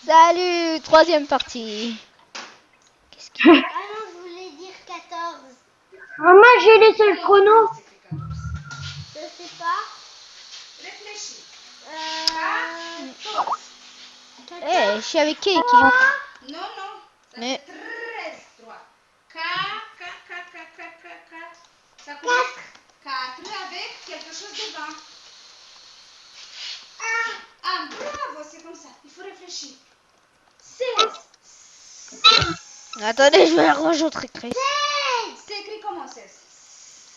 Salut, troisième partie. Qu'est-ce qu'il Ah non, je voulais dire 14. Ah, moi j'ai laissé le chrono. Je sais pas. Réfléchis. je suis avec qui Non, non. Ça Mais- fait 13, 3. 4. Ça commence 4 avec quelque chose devant. Ah, bravo, c'est comme ça. Il faut réfléchir. 16. Attendez, je vais rajouter Chris. C'est écrit comment 16?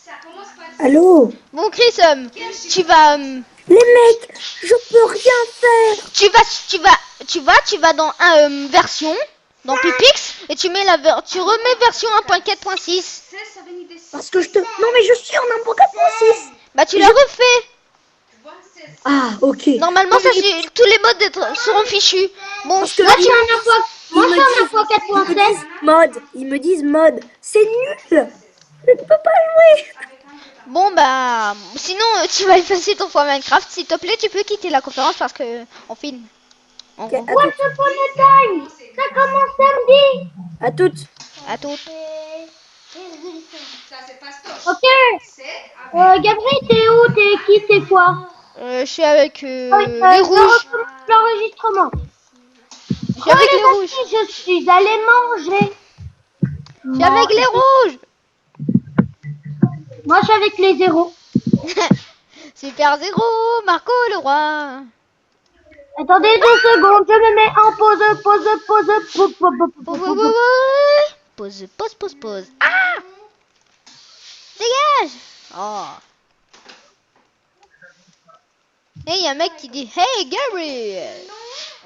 Ça commence par 16. Allô? Bon Chris, Quel chiffre? tu vas, Les mecs, je peux rien faire. tu vas dans version, dans Pipix et tu remets version 1.4.6. 16, ça venait de 6. Parce que je te... Non mais je suis en 1.4.6. Bah tu la refais. Tu vois, 16. Ah, ok. Normalement, Non, mais tous les modes seront fichus. Bon, Parce que là, là, tu... Moi je suis en 1.4.16. Ils me disent mode. C'est nul. Je ne peux pas jouer. Bon bah, sinon tu vas effacer ton fond Minecraft. S'il te plaît, tu peux quitter la conférence parce que on filme. En Ok, gros. à toutes. Time. Ça commence samedi. À toutes. À toutes. Ça, c'est pastoche. Ok. 7 avec... Gabriel, t'es où? T'es qui? T'es quoi? Je suis avec les Je rouges. recommence l'enregistrement. Je suis avec les rouges. Je suis allée manger. Je suis avec les rouges. Moi je suis avec les zéros. Super zéro, Marco le roi. Attendez 2 secondes, je me mets en pause. Pause. Ah! Dégage! Oh. Et il y a un mec qui dit Hey Gabriel!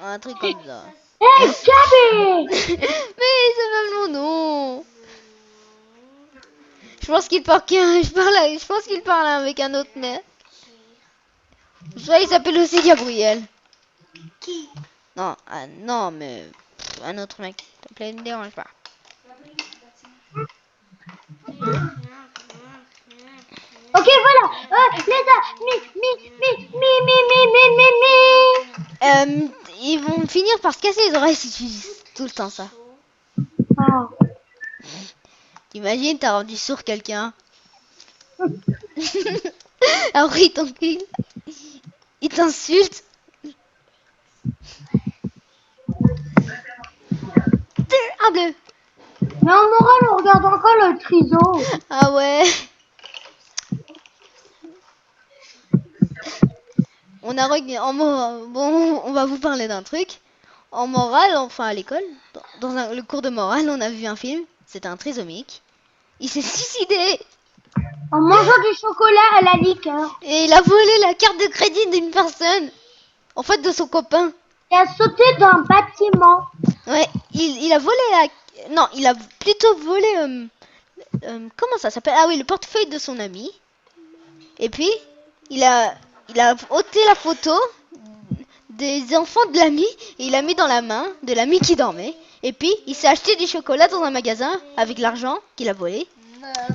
Un truc comme ça. Hey, Gabi! Mais c'est même mon nom. Je pense qu'il parle avec un autre mec. Soit il s'appelle aussi Gabriel. Qui? Non, non mais un autre mec. S'il te plaît, ne me dérange pas. Ok, voilà. Ils vont finir par se casser les oreilles si tu dis tout le temps ça. Oh. T'imagines, t'as rendu sourd quelqu'un. Alors il t'encule. Il t'insulte. Un bleu. Mais en moral, on regarde encore le triso. Ah ouais. On a bon, on va vous parler d'un truc. En morale, enfin à l'école, dans le cours de morale, on a vu un film. C'était un trisomique. Il s'est suicidé En mangeant du chocolat à la liqueur. et il a volé la carte de crédit d'une personne. En fait, de son copain. Et a sauté d'un bâtiment. Ouais, il a volé la... Non, il a plutôt volé... comment ça s'appelle? Ah oui, le portefeuille de son ami. Et puis, il a ôté la photo des enfants de l'ami et il l'a mis dans la main de l'ami qui dormait. Et puis, il s'est acheté du chocolat dans un magasin avec l'argent qu'il a volé.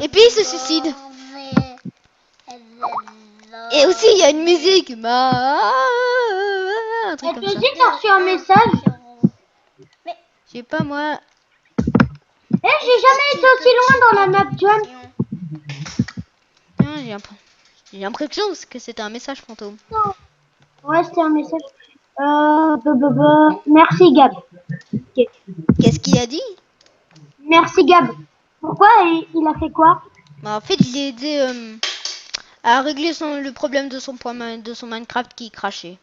Et puis, il se suicide. Et aussi, il y a une musique. Un truc comme Tu ça. dis que t'as reçu un message? Je sais pas moi. J'ai jamais été aussi loin dans la map jump. Tiens, j'ai l'impression que c'était un message fantôme. Ouais, c'était un message. Merci Gab. Ok. Qu'est-ce qu'il a dit? Merci Gab. Pourquoi il a fait quoi? Bah, en fait, il a aidé à régler le problème de son Minecraft qui crachait.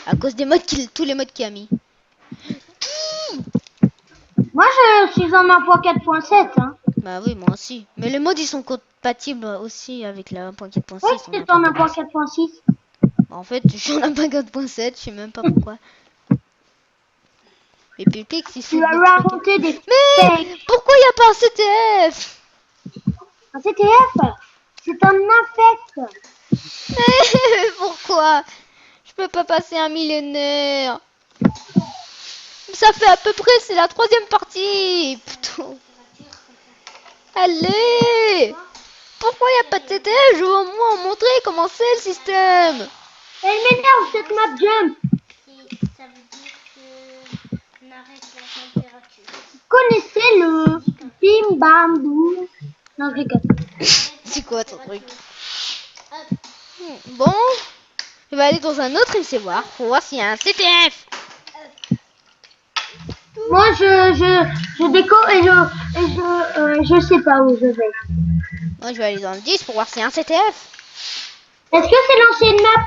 À cause des tous les modes qu'il a mis. Moi je suis en 1.4.7 hein. Bah oui, moi aussi. Mais les modes, ils sont compatibles aussi avec la 1.4.6. Ouais, c'est en 1.4.6. En fait, je suis en 1.4.7, je sais même pas pourquoi. Mais Pépix, il Tu as inventé des Mais fakes. pourquoi il n'y a pas un CTF? Un CTF, c'est un infect. Mais pourquoi? Je peux pas passer un millénaire. Ça fait à peu près, c'est la troisième partie. Putain. Allez. Pourquoi il n'y a pas de CTF? Je veux au moins montrer comment c'est le système. Elle m'énerve cette map jump. Ça veut dire que arrête la température. Connaissez le bim bam boum. Non, je rigole. C'est quoi ton truc? Bon, je vais aller dans un autre essai voir pour voir s'il y a un CTF. Moi, je décore et je sais pas où je vais. Moi, je vais aller dans le 10 pour voir s'il y a un CTF. Est-ce que c'est l'ancienne map?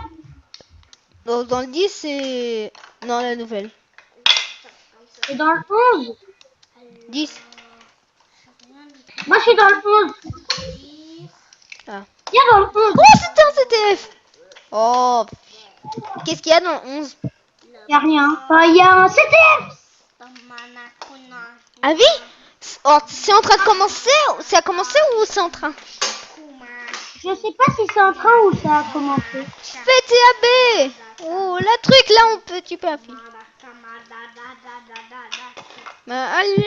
Donc, dans le 10, c'est... Non, la nouvelle. C'est dans le 11? 10. Moi, je suis dans le 11. Ah. Viens dans le 11. Oh, c'était un CTF. Oh, qu'est-ce qu'il y a dans le 11? Y a rien. Enfin, y a un CTF. Ah oui? Oh, c'est en train de commencer? C'est à commencer ou c'est en train? Je sais pas si c'est en train ou ça a commencé. PTAB. Oh, la truc là, tu peux appuyer. Bah, allez,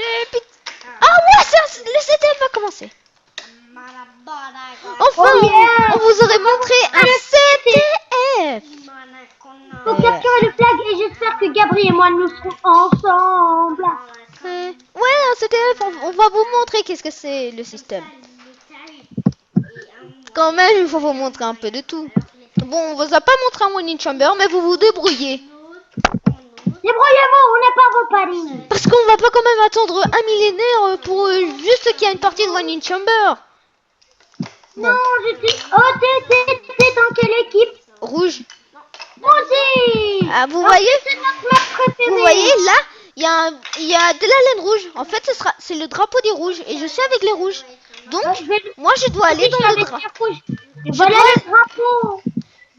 ah ouais, le CTF va commencer. Enfin, Oh yeah. on vous aurait montré un CTF. Faut capturer le flag et j'espère que Gabriel et moi nous serons ensemble. Ouais, un CTF, on va vous montrer qu'est-ce que c'est le système. Quand même, il faut vous montrer un peu de tout. Bon, on vous a pas montré un One in Chamber, mais vous vous débrouillez. Débrouillez-vous, on n'a pas vos palines. Parce qu'on va pas quand même attendre un millénaire pour juste qu'il y ait une partie de One in Chamber. Non, j'étais... Oh, t'es dans quelle équipe? Rouge. Moi aussi. Ah, vous voyez? C'est notre map préférée. Vous voyez, là, il y a de la laine rouge. En fait, c'est le drapeau des rouges. Et je suis avec les rouges. Donc, moi, je dois aller dans le drapeau. Voilà le drapeau.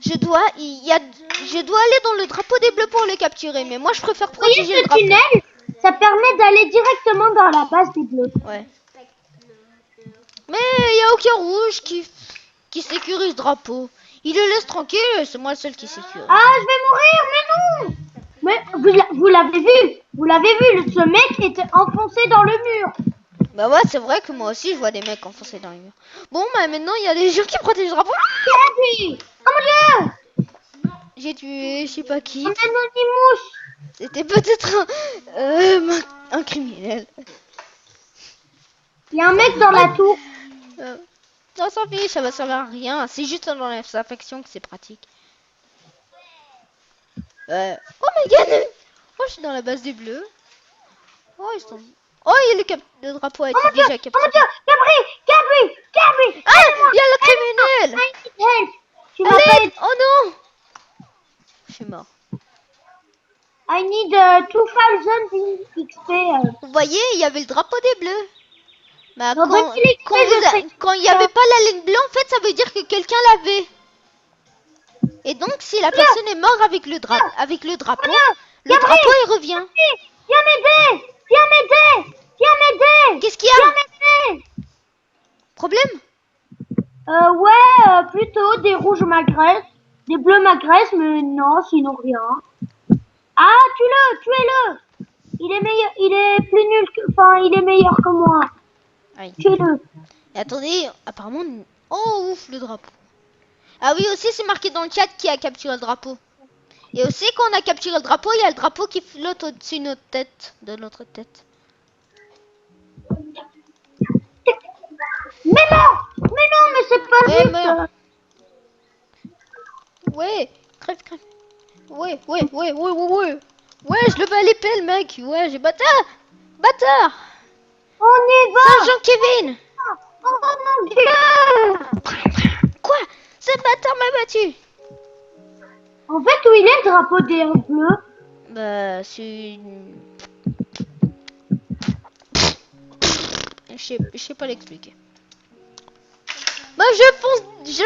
Je dois aller dans le drapeau des bleus pour le capturer. Mais moi, je préfère Vous voyez protéger le ce drapeau. tunnel? Ça permet d'aller directement dans la base des bleus. Ouais. Mais il n'y a aucun rouge qui sécurise le drapeau. Il le laisse tranquille, c'est moi le seul qui sécurise. Ah, je vais mourir, mais non. Mais vous l'avez vu. Vous l'avez vu, ce mec était enfoncé dans le mur. Bah ouais, c'est vrai que moi aussi je vois des mecs enfoncés dans le mur. Bon, bah maintenant il y a des gens qui protègent le drapeau. C'est lui. Oh mon dieu. J'ai tué, je sais pas qui. Un anonymous. C'était peut-être un criminel. Il y a un mec dans la tour. Non, s'en fiche, ça va servir à rien. C'est juste dans l'infection que c'est pratique. Oh my god. Oh, je suis dans la base des bleus. Oh, ils sont... Oh, il y a le drapeau a été déjà capturé. Oh mon dieu, Gabri. Ah, il y a le criminel. I need help. Tu À m'appelles. l'aide. Oh non. Je suis mort. I need 2000 XP. Vous voyez, il y avait le drapeau des bleus. Bah, Non, bah, qu'il est XP, quand il n'y avait pas la laine bleue, en fait, ça veut dire que quelqu'un l'avait. Et donc, si la personne est morte avec le drapeau, le drapeau, il revient. Viens m'aider. Qu'est-ce qu'il y a? Problème? Ouais, plutôt des rouges m'agressent, des bleus m'agressent, mais non, sinon rien. Ah, tuez-le. Il est meilleur, il est plus nul il est meilleur que moi. Aïe. Tuez-le. Et attendez, apparemment... Oh, ouf, le drapeau. Ah oui, aussi, c'est marqué dans le chat qui a capturé le drapeau. Et aussi, quand on a capturé le drapeau, il y a le drapeau qui flotte au-dessus de notre tête. Mais non, mais c'est pas Ouais, juste. meurs. Ouais, crève. Ouais. Ouais, je le bats à l'épée, le mec. Ouais, j'ai bâtard. On y va. Jean-Kevin. Oh mon dieu. Quoi? Ce bâtard m'a battu. En fait, où il est le drapeau des bleus? Bah, c'est... Je sais pas l'expliquer. Bah, je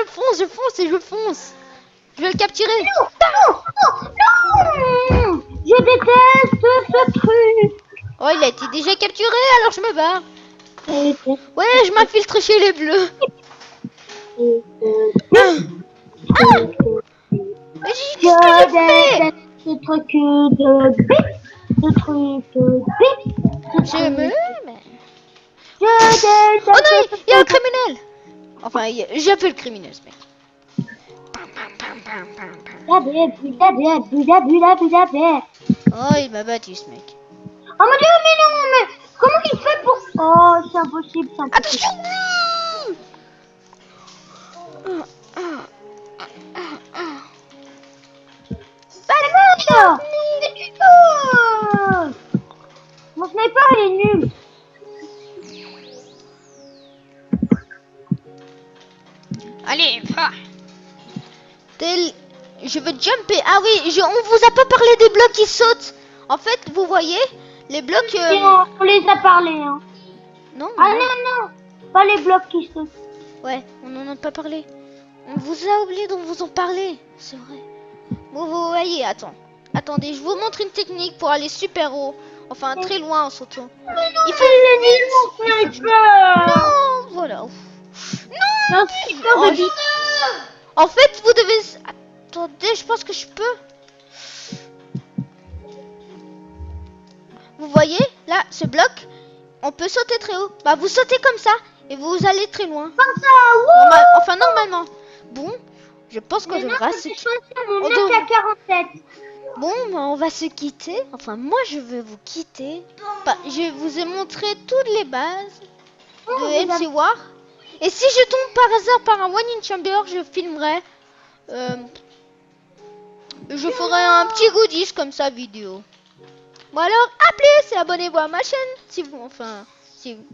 fonce. Je vais le capturer. Non. Je déteste ce truc. Oh, il a été déjà capturé, alors je me barre. Ouais, je m'infiltre chez les bleus. Mais qu'est-ce que j'ai fait? Ce truc de bip. Je me... Je Oh non, il y a un criminel. Enfin, j'appelle le criminel, ce mec. Oh, il Oh, il m'a battu, ce mec. Oh mon dieu, mais non, mais comment il fait pour... Oh, c'est impossible, c'est impossible. Attention. Sniper, mais tu peux. Mon sniper, il est nul. Allez, va. Je veux jumper. Ah oui, on vous a pas parlé des blocs qui sautent. En fait, vous voyez, les blocs... Et on les a parlé, hein. Non, Ah non, pas les blocs qui sautent. ouais, on n'en a pas parlé. On vous a oublié d'en vous en parler. C'est vrai. Bon, vous voyez, attendez, je vous montre une technique pour aller super haut. Enfin, très loin en sautant. Il faut... Il est nul, mon sniper. Non, voilà. C'est un sniper de vie. En fait, vous devez... Attendez, je pense que je peux. Vous voyez, là, ce bloc, on peut sauter très haut. Bah, vous sautez comme ça et vous allez très loin. Comme ça, wouh. Enfin, normalement. Bon, je pense qu'on devra se quitter. On est à 47. Bon, bah, on va se quitter. Enfin, moi, je vais vous quitter. Bah, je vous ai montré toutes les bases de MC War. Et si je tombe par hasard par un One in Chamber, je filmerai. Je ferai un petit goodies comme ça vidéo. Bon alors, à plus et abonnez-vous à ma chaîne.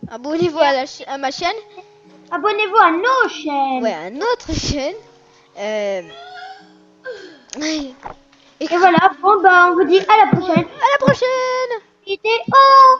Abonnez-vous à ma chaîne. Abonnez-vous à nos chaînes. Ouais, à notre chaîne. Et voilà, bon bah on vous dit à la prochaine. À la prochaine. C'était oh